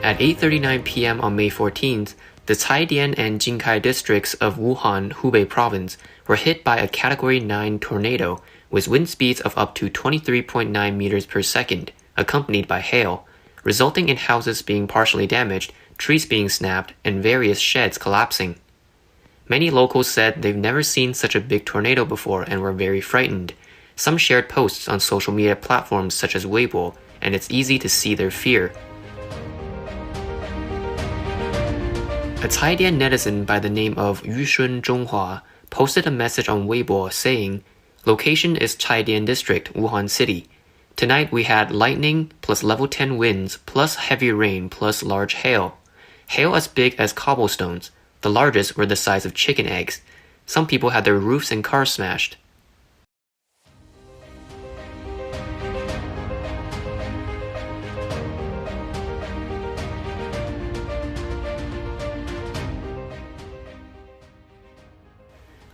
At 8:39 p.m. on May 14th, the Caidian and Jinkai districts of Wuhan, Hubei province, were hit by a Category 9 tornado with wind speeds of up to 23.9 meters per second, accompanied by hail, resulting in houses being partially damaged, trees being snapped, and various sheds collapsing. Many locals said they've never seen such a big tornado before and were very frightened. Some shared posts on social media platforms such as Weibo, and it's easy to see their fear. A Caidian netizen by the name of Yushun Zhonghua posted a message on Weibo saying, "Location is Caidian District, Wuhan City. Tonight we had lightning plus level 10 winds plus heavy rain plus large hail. Hail as big as cobblestones. The largest were the size of chicken eggs. Some people had their roofs and cars smashed."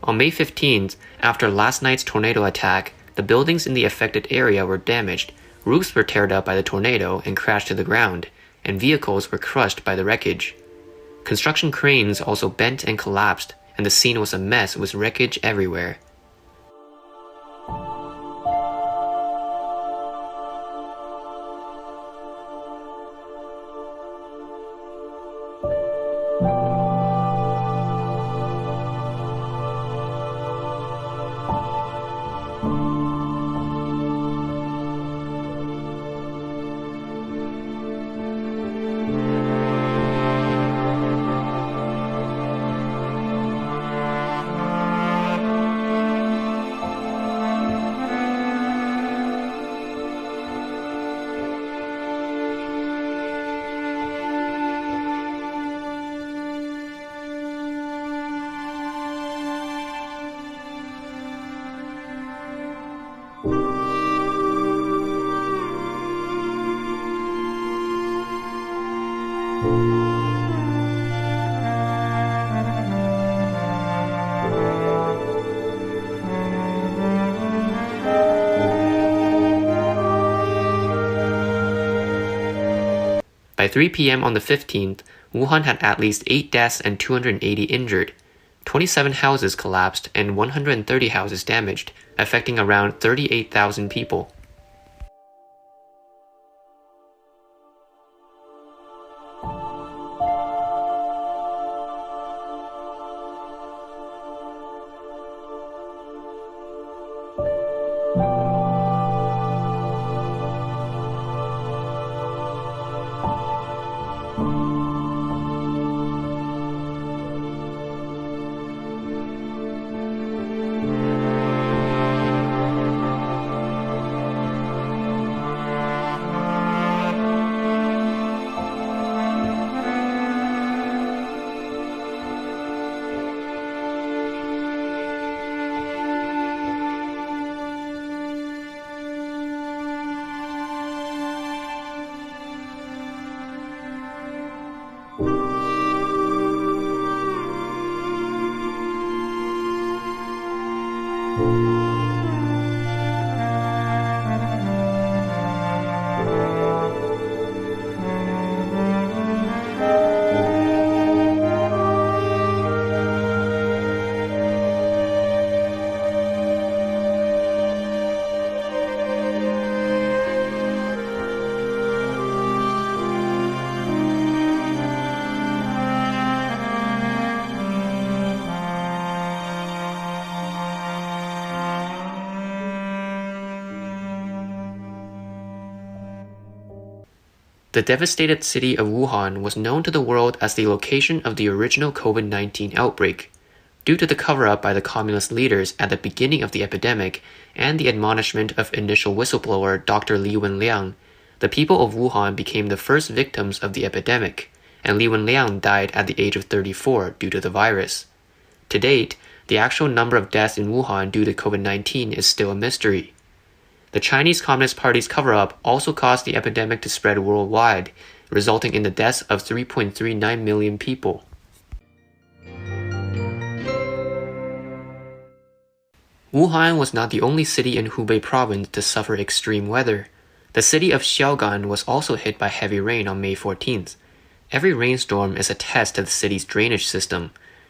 On May 15th, after last night's tornado attack, the buildings in the affected area were damaged, roofs were torn up by the tornado and crashed to the ground, and vehicles were crushed by the wreckage. Construction cranes also bent and collapsed, and the scene was a mess with wreckage everywhere. By 3 p.m. on the 15th, Wuhan had at least 8 deaths and 280 injured. 27 houses collapsed and 130 houses damaged, affecting around 38,000 people. The devastated city of Wuhan was known to the world as the location of the original COVID-19 outbreak. Due to the cover-up by the communist leaders at the beginning of the epidemic and the admonishment of initial whistleblower Dr. Li Wenliang, the people of Wuhan became the first victims of the epidemic, and Li Wenliang died at the age of 34 due to the virus. To date, the actual number of deaths in Wuhan due to COVID-19 is still a mystery. The Chinese Communist Party's cover-up also caused the epidemic to spread worldwide, resulting in the deaths of 3.39 million people. Wuhan was not the only city in Hubei province to suffer extreme weather. The city of Xiaogan was also hit by heavy rain on May 14th. Every rainstorm is a test of the city's drainage system.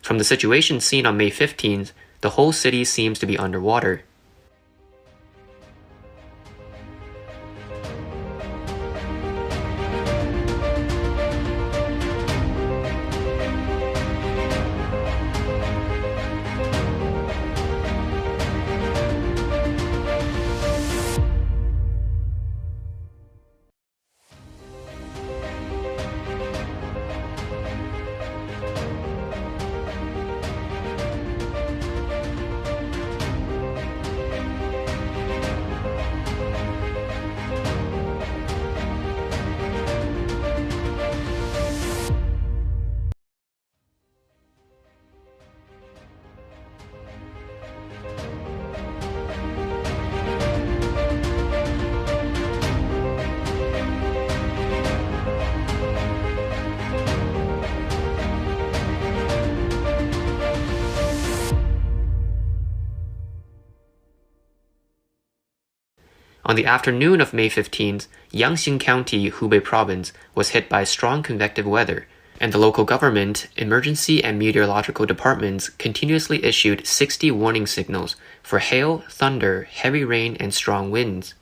From the situation seen on May 15th, the whole city seems to be underwater. On the afternoon of May 15th, Yangxin County, Hubei Province, was hit by strong convective weather, and the local government, emergency and meteorological departments continuously issued 60 warning signals for hail, thunder, heavy rain, and strong winds.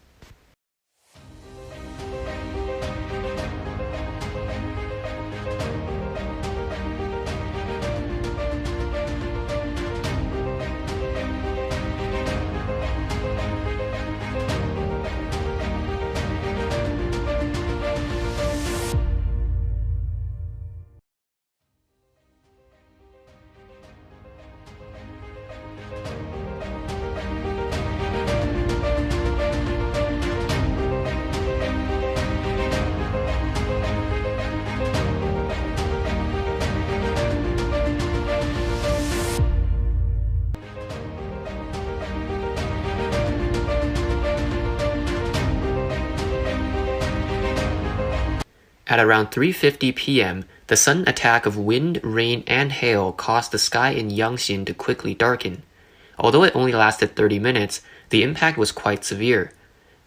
At around 3:50 p.m., the sudden attack of wind, rain, and hail caused the sky in Yangxin to quickly darken. Although it only lasted 30 minutes, the impact was quite severe.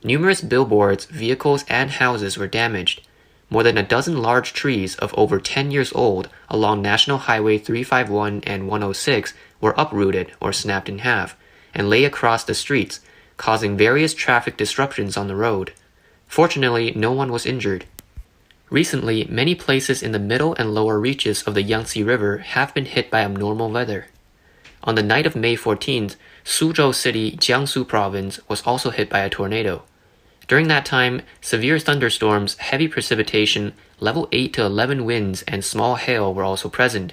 Numerous billboards, vehicles, and houses were damaged. More than a dozen large trees of over 10 years old along National Highway 351 and 106 were uprooted or snapped in half, and lay across the streets, causing various traffic disruptions on the road. Fortunately, no one was injured. Recently, many places in the middle and lower reaches of the Yangtze River have been hit by abnormal weather. On the night of May 14th, Suzhou City, Jiangsu Province, was also hit by a tornado. During that time, severe thunderstorms, heavy precipitation, level 8 to 11 winds, and small hail were also present.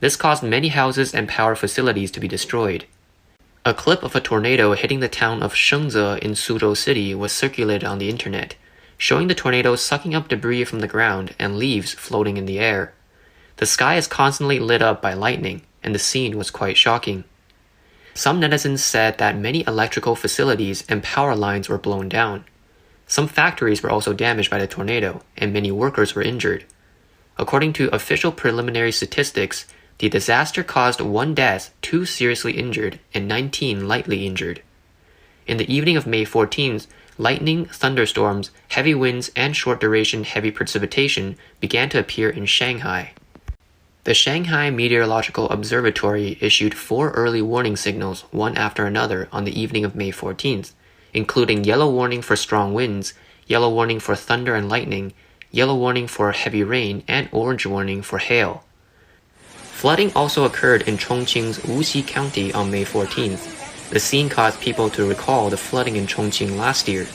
This caused many houses and power facilities to be destroyed. A clip of a tornado hitting the town of Shengze in Suzhou City was circulated on the internet, showing the tornado sucking up debris from the ground and leaves floating in the air. The sky is constantly lit up by lightning, and the scene was quite shocking. Some netizens said that many electrical facilities and power lines were blown down. Some factories were also damaged by the tornado, and many workers were injured. According to official preliminary statistics, the disaster caused 1 death, 2 seriously injured, and 19 lightly injured. In the evening of May 14th, lightning, thunderstorms, heavy winds, and short-duration heavy precipitation began to appear in Shanghai. The Shanghai Meteorological Observatory issued 4 early warning signals, one after another, on the evening of May 14th, including yellow warning for strong winds, yellow warning for thunder and lightning, yellow warning for heavy rain, and orange warning for hail. Flooding also occurred in Chongqing's Wuxi County on May 14th. The scene caused people to recall the flooding in Chongqing last year.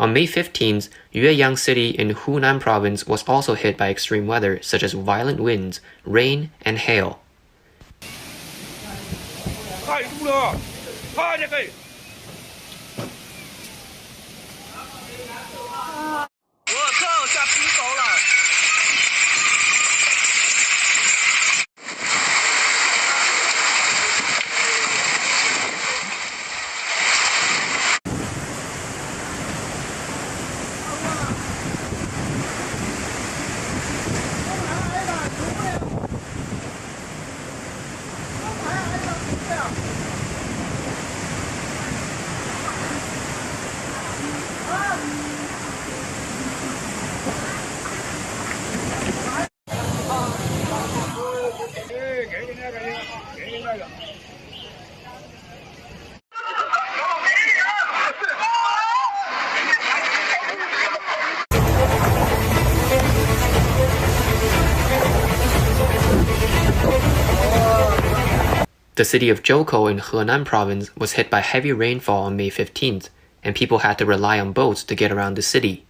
On May 15th, Yueyang City in Hunan Province was also hit by extreme weather such as violent winds, rain, and hail. The city of Zhoukou in Henan province was hit by heavy rainfall on May 15th, and people had to rely on boats to get around the city.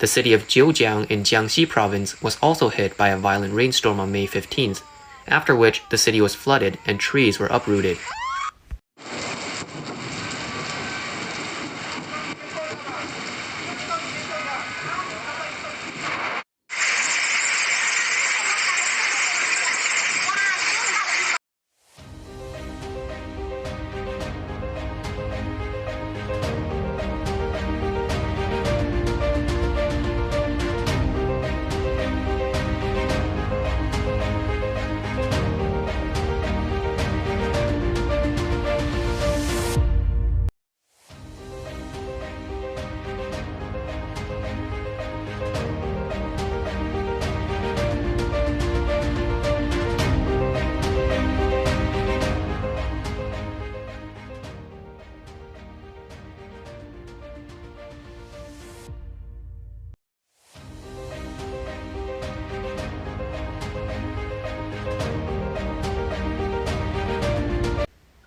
The city of Jiujiang in Jiangxi province was also hit by a violent rainstorm on May 15th, after which the city was flooded and trees were uprooted.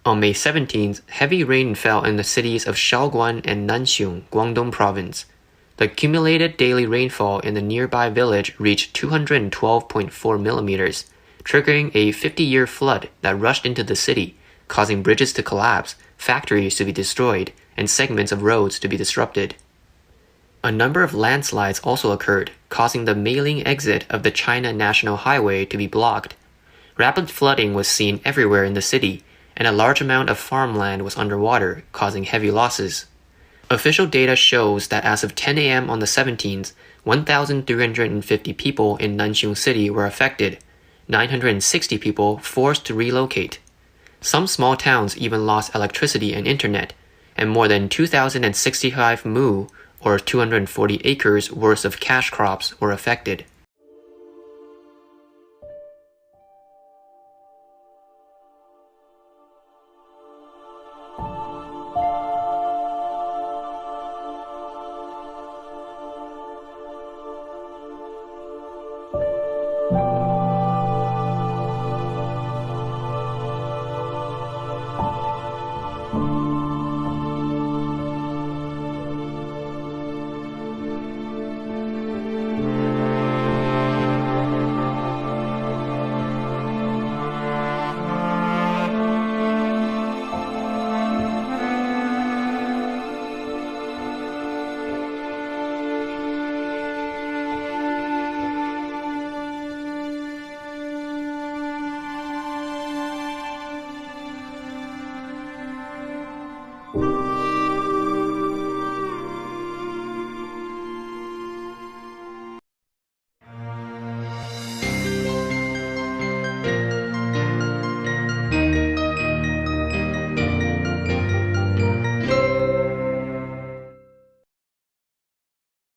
On May 17th, heavy rain fell in the cities of Shaoguan and Nanxiong, Guangdong province. The accumulated daily rainfall in the nearby village reached 212.4 millimeters, triggering a 50-year flood that rushed into the city, causing bridges to collapse, factories to be destroyed, and segments of roads to be disrupted. A number of landslides also occurred, causing the Meiling exit of the China National Highway to be blocked. Rapid flooding was seen everywhere in the city, and a large amount of farmland was underwater, causing heavy losses. Official data shows that as of 10 a.m. on the 17th, 1,350 people in Nanxiong City were affected, 960 people forced to relocate. Some small towns even lost electricity and internet, and more than 2,065 mu, or 240 acres worth of cash crops, were affected.